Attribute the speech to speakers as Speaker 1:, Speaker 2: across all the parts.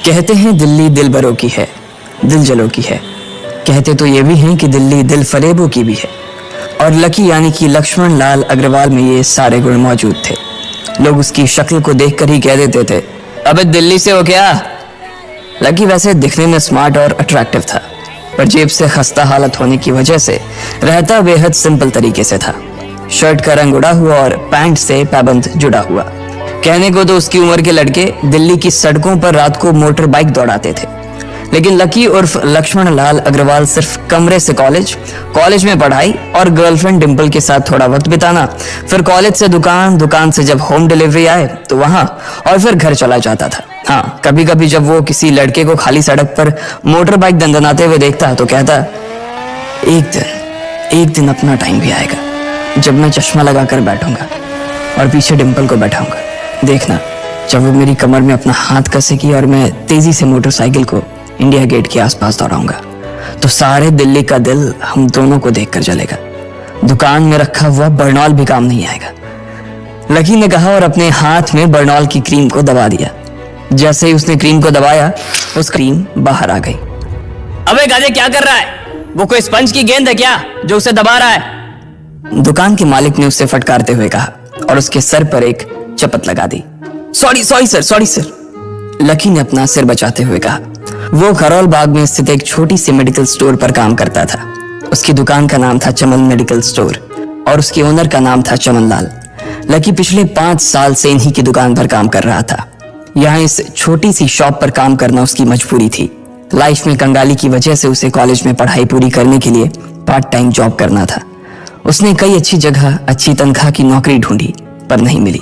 Speaker 1: कहते हैं दिल्ली दिल बरों की है, दिल जलों की है। कहते तो ये भी हैं कि दिल्ली दिल फरेबों की भी है। और लकी यानी कि लक्ष्मण लाल अग्रवाल में ये सारे गुण मौजूद थे। लोग उसकी शक्ल को देखकर ही कह देते थे, अबे दिल्ली से हो क्या। लकी वैसे दिखने में स्मार्ट और अट्रैक्टिव था, पर जेब से खस्ता हालत होने की वजह से रहता बेहद सिंपल तरीके से था। शर्ट का रंग उड़ा हुआ और पैंट से पैबंद जुड़ा हुआ। कहने को तो उसकी उम्र के लड़के दिल्ली की सड़कों पर रात को मोटर बाइक दौड़ाते थे, लेकिन लकी उर्फ लक्ष्मण लाल अग्रवाल सिर्फ कमरे से कॉलेज में पढ़ाई और गर्लफ्रेंड डिंपल के साथ थोड़ा वक्त बिताना, फिर कॉलेज से दुकान, दुकान से जब होम डिलीवरी आए तो वहां, और फिर घर चला जाता था। हाँ, कभी कभी जब वो किसी लड़के को खाली सड़क पर मोटर बाइक दंदनाते हुए देखता तो कहता, एक दिन अपना टाइम भी आएगा जब मैं चश्मा लगाकर बैठूंगा और पीछे डिंपल को बैठाऊंगा। देखना, जब वो मेरी कमर में अपना हाथ कसेगी और मैं तेजी से मोटरसाइकिल को इंडिया गेट के आसपास दौड़ाऊंगा तो सारे दिल्ली का दिल हम दोनों को देखकर जलेगा। दुकान में रखा हुआ बर्नॉल भी काम नहीं आएगा। लकी ने कहा और अपने हाथ में बर्नॉल की क्रीम को दबा दिया। जैसे ही उसने क्रीम को दबाया, उस क्रीम बाहर आ गई।
Speaker 2: अबे गाजे क्या कर रहा है? वो कोई स्पंज की गेंद है क्या जो उसे दबा रहा है?
Speaker 1: दुकान के मालिक ने उसे फटकारते हुए कहा और उसके सर पर एक चपत लगा दी। Sorry sir. लकी ने अपना सिर बचाते हुए कहा। वो करोल बाग में स्थित एक छोटी सी मेडिकल स्टोर पर काम करता था। उसकी दुकान का नाम था चमन मेडिकल स्टोर और उसके ओनर का नाम था चमन लाल। लकी पिछले 5 साल से इन्हीं की दुकान पर काम कर रहा था। यहाँ इस छोटी सी शॉप पर काम करना उसकी मजबूरी थी। लाइफ में कंगाली की वजह से उसे कॉलेज में पढ़ाई पूरी करने के लिए पार्ट टाइम जॉब करना था। उसने कई अच्छी जगह अच्छी तनख्वाह की नौकरी ढूंढी पर नहीं मिली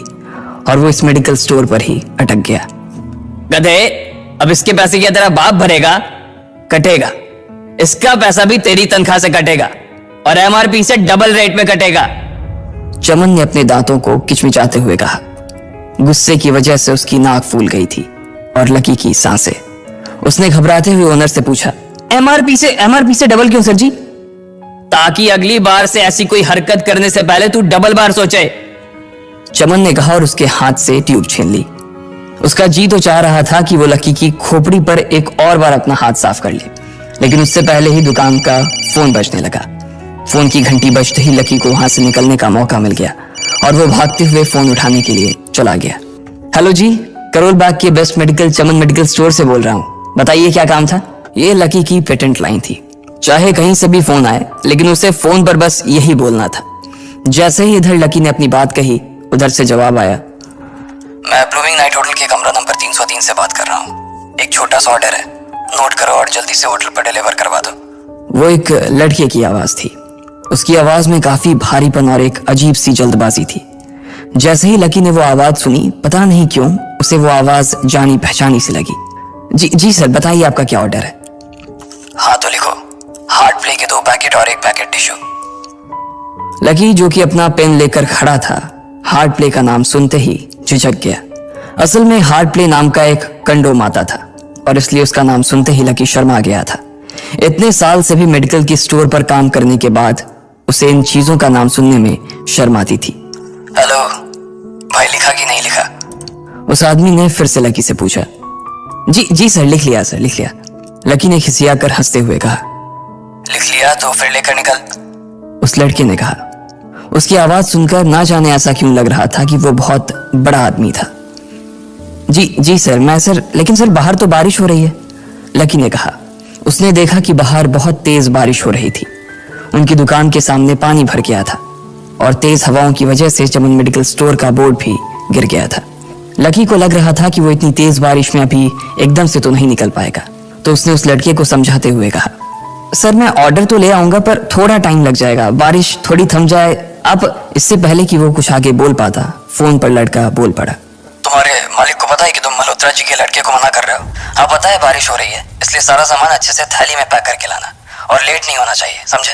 Speaker 1: और वो इस मेडिकल स्टोर पर ही अटक गया।
Speaker 2: गधे, अब इसके पैसे क्या तेरा बाप भरेगा? कटेगा। इसका पैसा भी तेरी तनख्वाह से कटेगा और एमआरपी से डबल रेट में कटेगा।
Speaker 1: चमन ने अपने दांतों को किचमिचाते हुए कहा। गुस्से की वजह से उसकी नाक फूल गई थी और लकी की सांसें। उसने घबराते हुए ओनर से पूछा, एमआरपी से डबल क्यों सर जी?
Speaker 2: ताकि अगली बार से ऐसी कोई हरकत करने से पहले तू डबल बार सोचे।
Speaker 1: चमन ने कहा और उसके हाथ से ट्यूब छीन ली। उसका जी तो चाह रहा था कि वो लकी की खोपड़ी पर एक और बार अपना हाथ साफ कर ले, लेकिन उससे पहले ही दुकान का फोन बजने लगा। फोन की घंटी बजते ही लकी को वहां से निकलने का मौका मिल गया और वो भागते हुए फोन उठाने के लिए चला गया। हेलो जी, करोल बाग के बेस्ट मेडिकल चमन मेडिकल स्टोर से बोल रहा हूँ, बताइए क्या काम था? ये लकी की पेटेंट लाइन थी। चाहे कहीं से भी फोन आए, लेकिन उसे फोन पर बस यही बोलना था। जैसे ही इधर लकी ने अपनी बात कही, उधर से जवाब आया,
Speaker 3: मैं ब्लूमिंग नाइट होटल के कमरा नंबर 303 से बात कर रहा हूँ। एक छोटा सा ऑर्डर है, नोट करो और जल्दी से होटल पर डिलीवर करवा दो।
Speaker 1: वो एक लड़के की आवाज थी। उसकी आवाज में काफी भारीपन और एक अजीब सी जल्दबाजी थी। जैसे ही लकी ने वो आवाज सुनी, पता नहीं क्यों उसे वो आवाज जानी पहचानी सी लगी। जी सर, बताइए आपका क्या ऑर्डर है?
Speaker 3: हाँ तो लिखो, हार्ट प्ले के 2 पैकेट और 1 पैकेट टिश्यू।
Speaker 1: लकी जो कि अपना पेन लेकर खड़ा था, हार्ट प्ले का नाम सुनते ही झिझक गया। असल में हार्ट प्ले नाम का एक कंडोम आता था और इसलिए उसका नाम सुनते ही लकी शर्मा गया था। इतने साल से भी मेडिकल की स्टोर पर काम करने के बाद उसे इन चीजों का नाम सुनने में शर्म आती थी।
Speaker 3: हेलो भाई, लिखा कि नहीं लिखा?
Speaker 1: उस आदमी ने फिर से लकी से पूछा। जी सर, लिख लिया सर, लिख लिया। लकी ने खिसियाकर हंसते हुए कहा।
Speaker 3: लिख लिया तो फिर लेकर निकल,
Speaker 1: उस लड़के ने कहा। उसकी आवाज सुनकर ना जाने ऐसा क्यों लग रहा था कि वो बहुत बड़ा आदमी था। जी सर, लेकिन सर बाहर तो बारिश हो रही है, लकी ने कहा। उसने देखा कि बाहर बहुत तेज बारिश हो रही थी। उनकी दुकान के सामने पानी भर गया था और तेज हवाओं की वजह से चमन मेडिकल स्टोर का बोर्ड भी गिर गया था। लकी को लग रहा था कि वो इतनी तेज बारिश में अभी एकदम से तो नहीं निकल पाएगा, तो उसने उस लड़के को समझाते हुए कहा, सर मैं ऑर्डर तो ले आऊंगा पर थोड़ा टाइम लग जाएगा, बारिश थोड़ी थम जाए। अब इससे पहले कि वो कुछ आगे बोल पाता, फोन पर लड़का बोल पड़ा।
Speaker 3: तुम्हारे मालिक को पता है कि तुम मल्होत्रा जी के लड़के को मना कर रहे हो? हाँ पता है बारिश हो रही है, इसलिए सारा सामान अच्छे से थैली में पैक करके लाना और लेट नहीं होना चाहिए, समझे?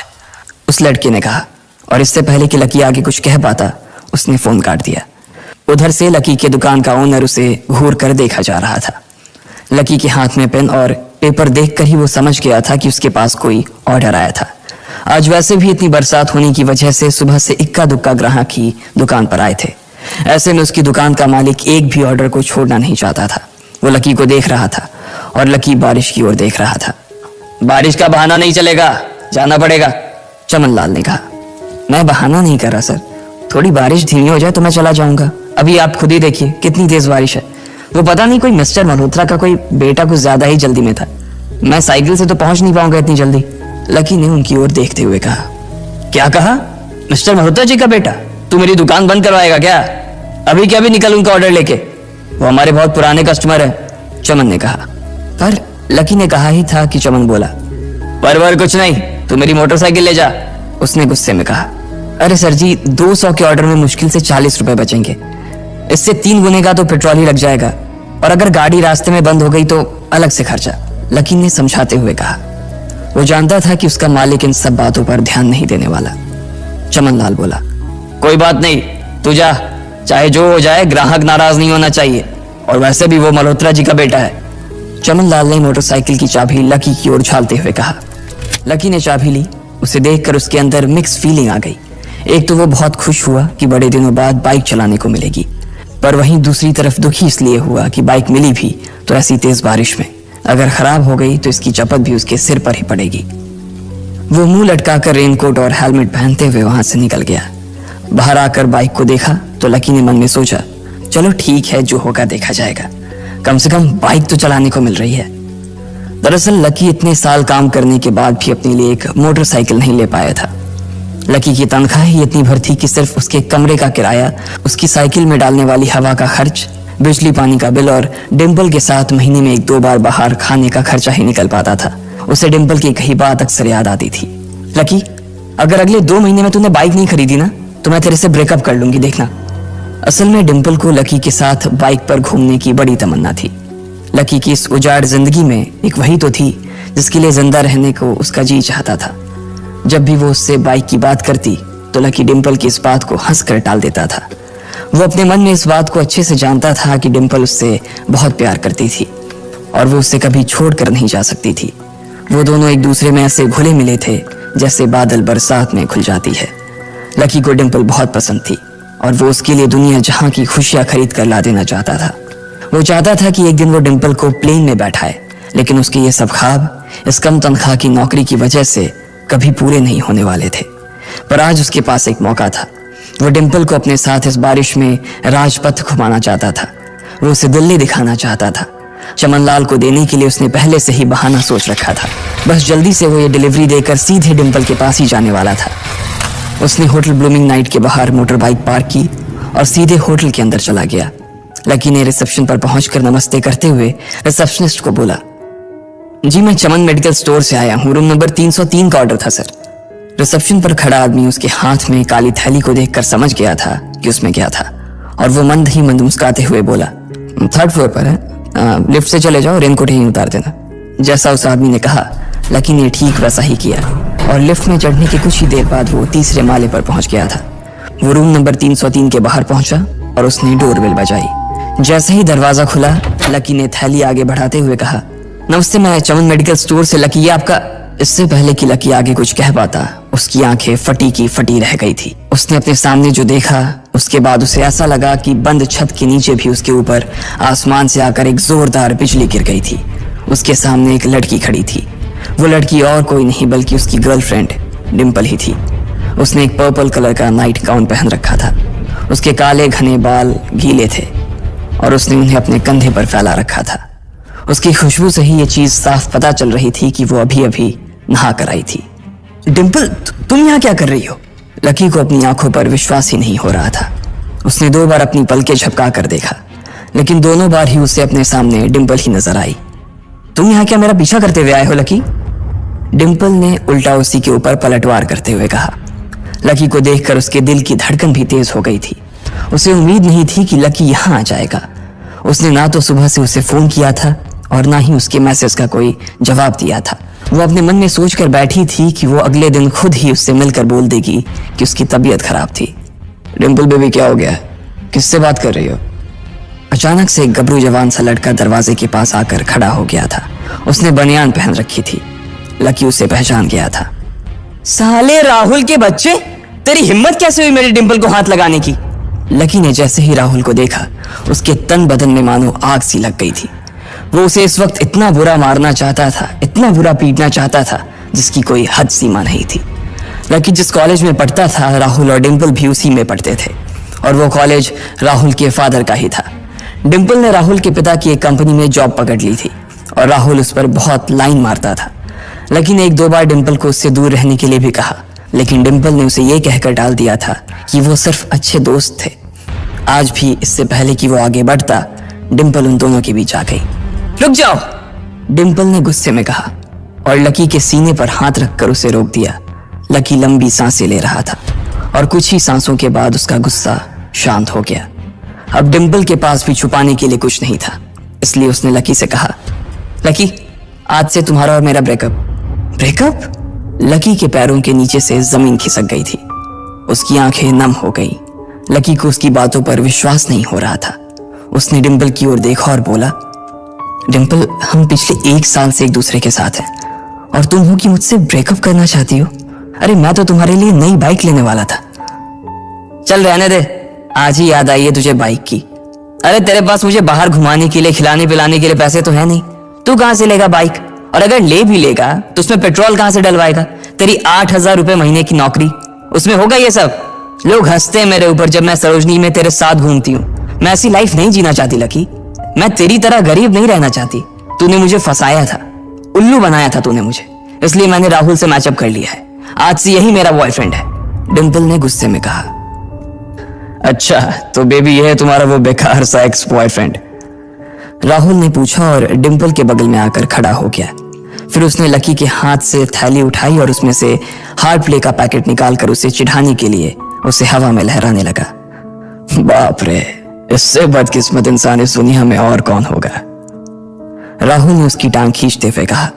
Speaker 1: उस लड़के ने कहा और इससे पहले कि लकी आगे कुछ कह पाता, उसने फोन काट दिया। उधर से लकी के दुकान का ओनर उसे घूर कर देखा जा रहा था। लकी के हाथ में पेन और पेपर देखकर ही वो समझ गया था कि उसके पास कोई ऑर्डर आया था। आज वैसे भी इतनी बरसात होने की वजह से सुबह से इक्का दुक्का ग्राहक ही दुकान पर आए थे। ऐसे में उसकी दुकान का मालिक एक भी ऑर्डर को छोड़ना नहीं चाहता था। वो लकी को देख रहा था और लकी बारिश की ओर देख रहा था।
Speaker 2: बारिश का बहाना नहीं चलेगा, जाना पड़ेगा।
Speaker 1: चमनलाल ने कहा। मैं बहाना नहीं कर रहा सर, थोड़ी बारिश धीमी हो जाए तो मैं चला जाऊंगा। अभी आप खुद ही देखिए कितनी तेज बारिश है। वो पता नहीं कोई मिस्टर मल्होत्रा का कोई बेटा कुछ ज्यादा ही जल्दी में था। मैं साइकिल से तो पहुंच नहीं पाऊंगा इतनी जल्दी। लकी ने उनकी ओर देखते हुए कहा।
Speaker 2: क्या कहा? मिस्टर मल्होत्रा जी का बेटा? तू मेरी दुकान बंद करवाएगा क्या? अभी क्या भी निकल उनका ऑर्डर लेके, वो हमारे बहुत पुराने कस्टमर है।
Speaker 1: चमन ने कहा। पर लकी ने कहा ही था कि चमन बोला।
Speaker 2: पर कुछ नहीं, तू मेरी मोटरसाइकिल ले जा।
Speaker 1: उसने गुस्से में कहा। अरे सर जी, 200 के ऑर्डर में मुश्किल से 40 रुपए बचेंगे। इससे 3 गुने का तो पेट्रोल ही लग जाएगा, और अगर गाड़ी रास्ते में बंद हो गई तो अलग से खर्चा। लकी ने समझाते हुए कहा। वो जानता था कि उसका मालिक इन सब बातों पर ध्यान नहीं देने वाला। चमनलाल बोला।
Speaker 2: कोई बात नहीं, तू जा, चाहे जो हो जाए, ग्राहक नाराज नहीं होना चाहिए, और वैसे भी वो मल्होत्रा जी का बेटा है।
Speaker 1: चमनलाल ने मोटरसाइकिल की चाबी लकी की ओर उछालते हुए कहा। लकी ने चाबी ली। उसे देखकर उसके अंदर मिक्स फीलिंग आ गई। एक तो वो बहुत खुश हुआ कि बड़े दिनों बाद बाइक चलाने को मिलेगी, पर वहीं दूसरी तरफ दुखी इसलिए हुआ कि बाइक मिली भी तो ऐसी तेज बारिश में, अगर खराब हो गई तो इसकी चपत भी उसके सिर पर ही पड़ेगी। वो मुंह लटकाकर रेनकोट और हेलमेट पहनते हुए वहां से निकल गया। बाहर आकर बाइक को देखा तो लकी ने मन में सोचा, चलो ठीक है, जो होगा देखा जाएगा, कम से कम बाइक तो चलाने को मिल रही है। दरअसल लकी इतने साल काम करने के बाद भी अपने लिए एक मोटरसाइकिल नहीं ले पाया था। लकी की तनख्वाह ही इतनी भर थी कि सिर्फ उसके कमरे का किराया, उसकी साइकिल में डालने वाली हवा का खर्च, बिजली पानी का बिल और डिम्पल के साथ महीने में 1-2 बार बाहर खाने का खर्चा ही निकल पाता था। उसे डिम्पल की कही बात अक्सर याद आती थी। लकी, अगर अगले 2 महीने में तूने बाइक नहीं खरीदी ना तो मैं तेरे से ब्रेकअप कर लूंगी, देखना। असल में डिम्पल को लकी के साथ बाइक पर घूमने की बड़ी तमन्ना थी। लकी की इस उजाड़ जिंदगी में एक वही तो थी जिसके लिए जिंदा रहने को उसका जी चाहता था। जब भी वो उससे बाइक की बात करती तो लकी डिम्पल की इस बात को हंसकर टाल देता था। वो अपने मन में इस बात को अच्छे से जानता था कि डिम्पल उससे बहुत प्यार करती थी और वो उससे कभी छोड़कर नहीं जा सकती थी। वो दोनों एक दूसरे में ऐसे घुले मिले थे जैसे बादल बरसात में घुल जाती है। लकी को डिम्पल बहुत पसंद थी और वो उसके लिए दुनिया जहां की खुशियां खरीद कर ला देना चाहता था। वो चाहता था कि एक दिन वो डिम्पल को प्लेन में बैठाए, लेकिन उसके ये सब ख्वाब इस कम तनख्वाह की नौकरी की वजह से कभी पूरे नहीं होने वाले थे। पर आज उसके पास एक मौका था। वो डिम्पल को अपने साथ इस बारिश में राजपथ घुमाना चाहता था। वो उसे दिल्ली दिखाना चाहता था। चमनलाल को देने के लिए उसने पहले से ही बहाना सोच रखा था। बस जल्दी से वो ये डिलीवरी देकर सीधे डिम्पल के पास ही जाने वाला था। उसने होटल ब्लूमिंग नाइट के बाहर मोटर बाइक पार्क की और सीधे होटल के अंदर चला गया। लकी ने रिसेप्शन पर पहुंचकर नमस्ते करते हुए रिसेप्शनिस्ट को बोला, जी मैं चमन मेडिकल स्टोर से आया हूँ, रूम नंबर 303 का ऑर्डर था सर। रिसेप्शन पर खड़ा आदमी उसके हाथ में काली थैली को देखकर समझ गया था कि उसमें क्या था और वो मंद ही मंद मुस्कुराते हुए बोला, 3rd फ्लोर पर है, लिफ्ट से चले जाओ, रेनकोट ही उतार देना। जैसा उस आदमी ने कहा लकी ने ठीक वैसा ही किया और लिफ्ट में चढ़ने के कुछ ही देर बाद वो 3रे माले पर पहुंच गया था। वो रूम नंबर 303 के बाहर पहुंचा और उसने डोरबेल बजाई। जैसे ही दरवाजा खुला लकी ने थैली आगे बढ़ाते हुए कहा, नमस्ते, मैं चमन मेडिकल स्टोर से लकी, ये आपका। इससे पहले कि लकी आगे कुछ कह पाता उसकी आंखें फटी की फटी रह गई थी। उसने अपने सामने जो देखा उसके बाद उसे ऐसा लगा कि बंद छत के नीचे भी उसके ऊपर आसमान से आकर एक जोरदार बिजली गिर गई थी। उसके सामने एक लड़की खड़ी थी। वो लड़की और कोई नहीं बल्कि उसकी गर्लफ्रेंड डिम्पल ही थी। उसने एक पर्पल कलर का नाइट गाउन पहन रखा था। उसके काले घने बाल गीले थे और उसने उन्हें अपने कंधे पर फैला रखा था। उसकी खुशबू से ही ये चीज साफ पता चल रही थी कि वो अभी अभी नहा कर आई थी। डिम्पल, तुम यहाँ क्या कर रही हो? लकी को अपनी आंखों पर विश्वास ही नहीं हो रहा था। उसने 2 बार अपनी पलकें झपका कर देखा, लेकिन दोनों बार ही उसे अपने सामने डिम्पल ही नजर आई। तुम यहाँ क्या मेरा पीछा करते हुए आए हो लकी? डिम्पल ने उल्टा उसी के ऊपर पलटवार करते हुए कहा। लकी को देखकर उसके दिल की धड़कन भी तेज हो गई थी। उसे उम्मीद नहीं थी कि लकी यहाँ आ जाएगा। उसने ना तो सुबह से उसे फोन किया था और ना ही उसके मैसेज का कोई जवाब दिया था। वो अपने मन में सोचकर बैठी थी कि वो अगले दिन खुद ही उससे मिलकर बोल देगी कि उसकी तबीयत खराब थी। डिम्पल बेबी, क्या हो गया? किससे बात कर रही हो? अचानक से एक गबरू जवान सा लड़का दरवाजे के पास आकर खड़ा हो गया था। उसने बनियान पहन रखी थी। लकी उसे पहचान गया था।
Speaker 2: साले राहुल के बच्चे, तेरी हिम्मत कैसे हुई मेरी डिम्पल को हाथ लगाने की?
Speaker 1: लकी ने जैसे ही राहुल को देखा उसके तन बदन में मानो आग सी लग गई थी। वो उसे इस वक्त इतना बुरा मारना चाहता था, इतना बुरा पीटना चाहता था जिसकी कोई हद सीमा नहीं थी। लकी जिस कॉलेज में पढ़ता था, राहुल और डिंपल भी उसी में पढ़ते थे और वो कॉलेज राहुल के फादर का ही था। डिंपल ने राहुल के पिता की एक कंपनी में जॉब पकड़ ली थी और राहुल उस पर बहुत लाइन मारता था। लकी ने 1-2 बार डिंपल को उससे दूर रहने के लिए भी कहा, लेकिन डिंपल ने उसे ये कहकर टाल दिया था कि वो सिर्फ अच्छे दोस्त थे। आज भी इससे पहले कि वो आगे बढ़ता, डिंपल उन दोनों के बीच आ गई।
Speaker 2: रुक जाओ,
Speaker 1: डिंपल ने गुस्से में कहा और लकी के सीने पर हाथ रखकर उसे रोक दिया। लकी लंबी सांसें ले रहा था और कुछ ही सांसों के बाद उसका गुस्सा शांत हो गया। अब डिंपल के पास भी छुपाने के लिए कुछ नहीं था, इसलिए उसने लकी से कहा, लकी, आज से तुम्हारा और मेरा ब्रेकअप। ब्रेकअप? लकी के पैरों के नीचे से जमीन खिसक गई थी। उसकी आंखें नम हो गई। लकी को उसकी बातों पर विश्वास नहीं हो रहा था। उसने डिंपल की ओर देखा और बोला, डिंपल, हम पिछले 1 साल से एक दूसरे के साथ हैं और तुम हो कि मुझसे ब्रेकअप करना चाहती हो? अरे मैं तो तुम्हारे लिए नई बाइक लेने वाला था।
Speaker 2: चल रहने दे, आज ही याद आई है तुझे बाइक की। अरे तेरे पास मुझे बाहर घुमाने के लिए, खिलाने पिलाने के लिए पैसे तो है नहीं, तू कहां से लेगा बाइक? और अगर ले भी लेगा तो उसमें पेट्रोल कहां से डलवाएगा? तेरी 8,000 रुपए महीने की नौकरी, उसमें होगा ये सब? लोग हंसते हैं मेरे ऊपर जब मैं सरोजनी में तेरे साथ घूमती हूँ। मैं ऐसी लाइफ नहीं जीना चाहती लकी। मैं तेरी तरह गरीब नहीं रहना चाहती। तूने मुझे फंसाया था, उल्लू बनाया था तूने मुझे, इसलिए मैंने राहुल से मैचअप कर लिया है। आज से यही मेरा बॉयफ्रेंड है,
Speaker 1: डिंपल ने गुस्से में कहा।
Speaker 2: अच्छा, तो बेबी ये है तुम्हारा वो बेकार सा एक्स बॉयफ्रेंड?
Speaker 1: राहुल ने पूछा और डिंपल के बगल में आकर खड़ा हो गया। फिर उसने लकी के हाथ से थैली उठाई और उसमें से हार्ड प्ले का पैकेट निकालकर उसे चिढ़ाने के लिए उसे हवा में लहराने लगा।
Speaker 2: बाप रे, इससे बदकिस्मत इंसान इस दुनिया में और कौन होगा?
Speaker 1: राहुल ने उसकी टांग खींचते हुए कहा।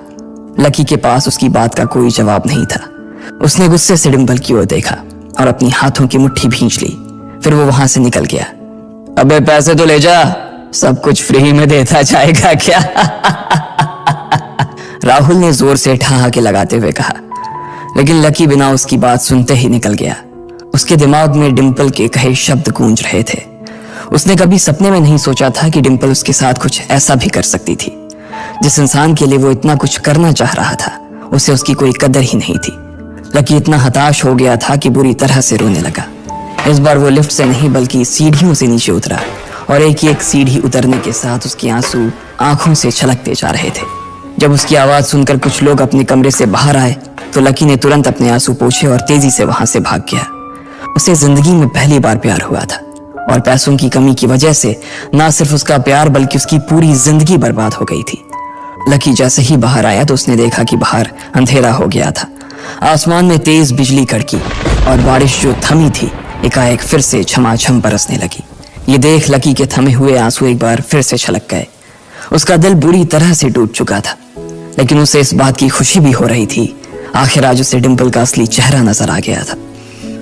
Speaker 1: लकी के पास उसकी बात का कोई जवाब नहीं था। उसने गुस्से से डिंपल की ओर देखा और अपनी हाथों की मुट्ठी भींच ली। फिर वो वहां से निकल गया।
Speaker 2: अबे पैसे तो ले जा, सब कुछ फ्री में देता जाएगा क्या?
Speaker 1: राहुल ने जोर से ठहाके लगाते हुए कहा, लेकिन लकी बिना उसकी बात सुनते ही निकल गया। उसके दिमाग में डिंपल के कहे शब्द गूंज रहे थे। उसने कभी सपने में नहीं सोचा था कि डिंपल उसके साथ कुछ ऐसा भी कर सकती थी। जिस इंसान के लिए वो इतना कुछ करना चाह रहा था, उसे उसकी कोई कदर ही नहीं थी। लकी इतना हताश हो गया था कि बुरी तरह से रोने लगा। इस बार वो लिफ्ट से नहीं बल्कि सीढ़ियों से नीचे उतरा और एक सीढ़ी उतरने के साथ उसके आंसू आंखों से छलकते जा रहे थे। जब उसकी आवाज सुनकर कुछ लोग अपने कमरे से बाहर आए तो लकी ने तुरंत अपने आंसू पोंछे और तेजी से वहां से भाग गया। उसे जिंदगी में पहली बार प्यार हुआ था और पैसों की कमी की वजह से ना सिर्फ उसका प्यार बल्कि उसकी पूरी जिंदगी बर्बाद हो गई थी। लकी जैसे ही बाहर आया तो उसने देखा कि बाहर अंधेरा हो गया था। आसमान में तेज बिजली कड़की और बारिश जो थमी थी एकाएक फिर से झमाझम बरसने लगी। ये देख लकी के थमे हुए आंसू एक बार फिर से छलक गए। उसका दिल बुरी तरह से टूट चुका था, लेकिन उसे इस बात की खुशी भी हो रही थी। आखिर आज उसे डिंपल का असली चेहरा नजर आ गया था।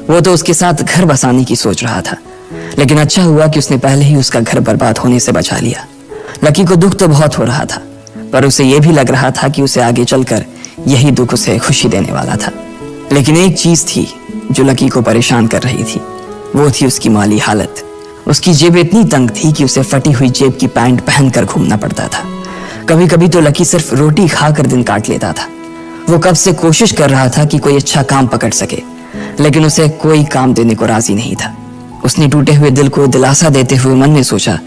Speaker 1: वो तो उसके साथ घर बसाने की सोच रहा था, लेकिन अच्छा हुआ कि उसने पहले ही उसका घर बर्बाद होने से बचा लिया। लकी को दुख तो बहुत हो रहा था, पर उसे यह भी लग रहा था कि उसे आगे चलकर यही दुख उसे खुशी देने वाला था। लेकिन एक चीज थी जो लकी को परेशान कर रही थी, वो थी उसकी माली हालत। उसकी जेब इतनी तंग थी कि उसे फटी हुई जेब की पैंट पहनकर घूमना पड़ता था। कभी कभी तो लकी सिर्फ रोटी खाकर दिन काट लेता था। वो कब से कोशिश कर रहा था कि कोई अच्छा काम पकड़ सके, लेकिन उसे कोई काम देने को राजी नहीं था। उसने टूटे हुए दिल को दिलासा देते हुए मन में सोचा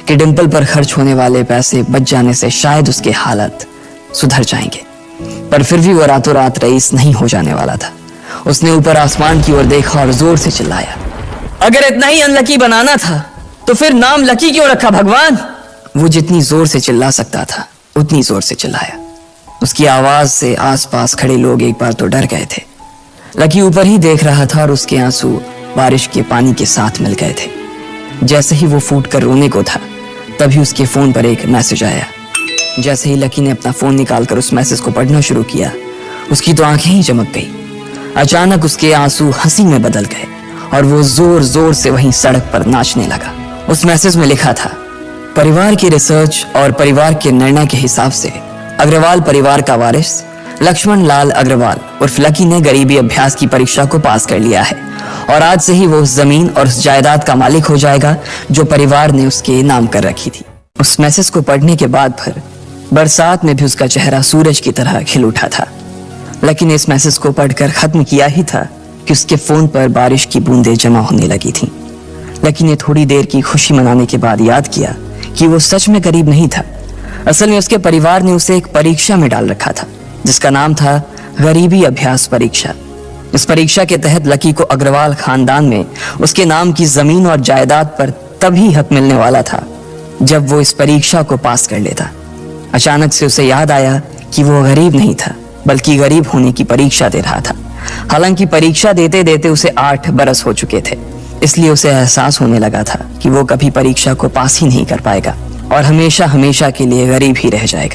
Speaker 1: कि डिंपल पर खर्च होने वाले पैसे बच जाने से शायद उसके हालत सुधर जाएंगे, पर फिर भी वो रातों रात रईस नहीं हो जाने वाला था। उसने ऊपर आसमान की ओर देखा और जोर से चिल्लाया,
Speaker 2: अगर इतना ही अनलकी बनाना था तो फिर नाम लकी क्यों रखा भगवान?
Speaker 1: वो जितनी जोर से चिल्ला सकता था उतनी जोर से चिल्लाया। उसकी आवाज से आसपास खड़े लोग एक बार तो डर गए थे। लकी ऊपर ही देख रहा था और उसके आंसू बारिश के पानी के साथ मिल गए थे। जैसे ही वो फूट कर रोने को था, तभी उसके फोन पर एक मैसेज आया। जैसे ही लकी ने अपना फोन निकालकर उस मैसेज को पढ़ना शुरू किया, उसकी तो आंखें ही चमक गई। अचानक उसके आंसू हंसी में बदल गए और वो जोर जोर से वहीं सड़क पर नाचने लगा। उस मैसेज में लिखा था, परिवार की रिसर्च और परिवार के निर्णय के हिसाब से अग्रवाल परिवार का वारिस लक्ष्मण लाल अग्रवाल उर्फ लकी ने गरीबी अभ्यास की परीक्षा को पास कर लिया है और आज से ही वो उस जमीन और उस जायदाद का मालिक हो जाएगा जो परिवार ने उसके नाम कर रखी थी। उस मैसेज को पढ़ने के बाद फिर बरसात में भी उसका चेहरा सूरज की तरह खिल उठा था। लकी ने इस मैसेज को पढ़कर खत्म किया ही था कि उसके फोन पर बारिश की बूंदें जमा होने लगी थीं। लकी ने थोड़ी देर की खुशी मनाने के बाद याद किया कि वो सच में गरीब नहीं था। असल में उसके परिवार ने उसे एक परीक्षा में डाल रखा था जिसका नाम था गरीबी अभ्यास परीक्षा। इस परीक्षा के तहत लकी को अग्रवाल खानदान में उसके नाम की जमीन और जायदाद पर तभी हक मिलने वाला था जब वो इस परीक्षा को पास कर लेता। अचानक से उसे याद आया कि वो गरीब नहीं था बल्कि गरीब होने की परीक्षा दे रहा था। हालांकि परीक्षा देते देते उसे 8 बरस हो चुके थे, इसलिए उसे एहसास होने लगा था कि वो कभी परीक्षा को पास ही नहीं कर पाएगा और हमेशा हमेशा के लिए गरीब ही रह जाएगा।